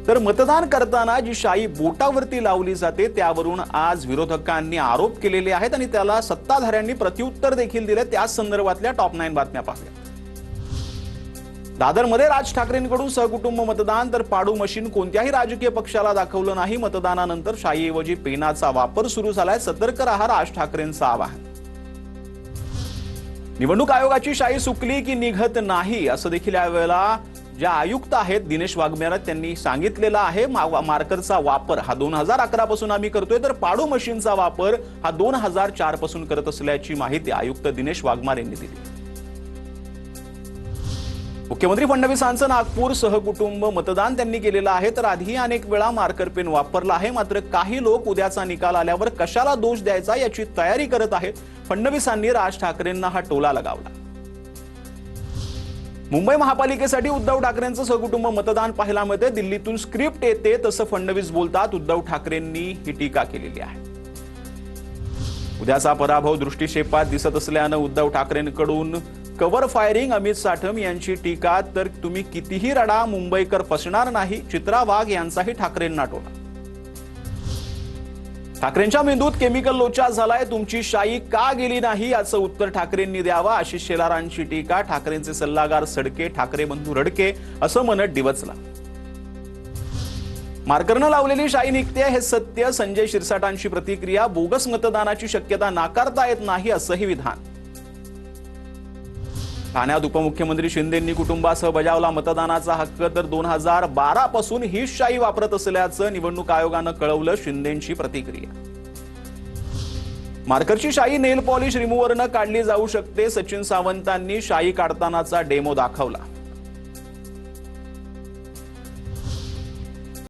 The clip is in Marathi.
तर मतदान करताना जी शाई बोटावरती लावली जाते त्यावरून आज विरोधकांनी आरोप केलेले आहेत आणि त्याला सत्ताधाऱ्यांनी प्रत्युत्तर देखील दिले। त्याच संदर्भातल्या टॉप 9 बातम्या पाहूया। दादरमध्ये राज ठाकरेंकडून सहकुटुंब मतदान, तर पाडू मशीन कोणत्याही राजकीय पक्षाला दाखवलं नाही। मतदानानंतर शाईऐवजी पेनाचा वापर सुरू झालाय। सतर्क रहा, राज ठाकरेंचं आवाहन। निवडणूक आयोगाची शाई सुकली की निघत नाही असं देखील यावेळेला ज्या आयुक्त आहेत दिनेश वाघमारे त्यांनी सांगितलेलं आहे। मार्करचा वापर हा 2011 पासून आम्ही करतोय, तर पाडू मशीनचा वापर हा 2004 पासून करत असल्याची माहिती आयुक्त दिनेश वाघमारे यांनी दिली। मुख्यमंत्री फडणवीसांचं नागपूर सहकुटुंब मतदान त्यांनी केलेलं आहे, तर आधी अनेक वेळा मार्कर पेन वापरला आहे। मात्र काही लोक उद्याचा निकाल आल्यावर कशाला दोष द्यायचा याची तयारी करत आहेत। फडणवीसांनी राज ठाकरेंना हा टोला लगावला। मुंबई महापालिकेसाठी उद्धव ठाकरेंचं सहकुटुंब मतदान पाहायला मिळते। दिल्लीतून स्क्रिप्ट येते तसं फडणवीस बोलतात। उद्धव ठाकरेंनी ही टीका केलेली आहे। उद्याचा पराभव दृष्टिक्षेपात दिसत असल्यानं उद्धव ठाकरेंकडून कव्हर फायरिंग। अमित साठम यांची टीका, तर तुम्ही कितीही रडा मुंबईकर फसणार नाही। चित्रा वाघ यांचाही ठाकरेंना टोला। ठाकरेंच्या मेंदूत केमिकल लोचा झालाय, तुमची शाई का गेली नाही याचं उत्तर ठाकरेंनी द्यावं। आशिष शेलारांची टीका, ठाकरेंचे सल्लागार सडके, ठाकरे बंधू रडके असं म्हणत डिवचला। मार्करनं लावलेली शाई निघते हे सत्य। संजय शिरसाटांची प्रतिक्रिया, बोगस मतदानाची शक्यता नाकारता येत नाही असंही विधान। ठाण्यात उपमुख्यमंत्री शिंदेंनी कुटुंबासह बजावला मतदानाचा हक्क, तर 2012 पासून ही शाई वापरत असल्याचं निवडणूक आयोगानं कळवलं। शिंदेंची प्रतिक्रिया, मार्करची शाई नेल पॉलिश रिमूव्हरनं काढली जाऊ शकते। सचिन सावंतांनी शाई काढतानाचा डेमो दाखवला।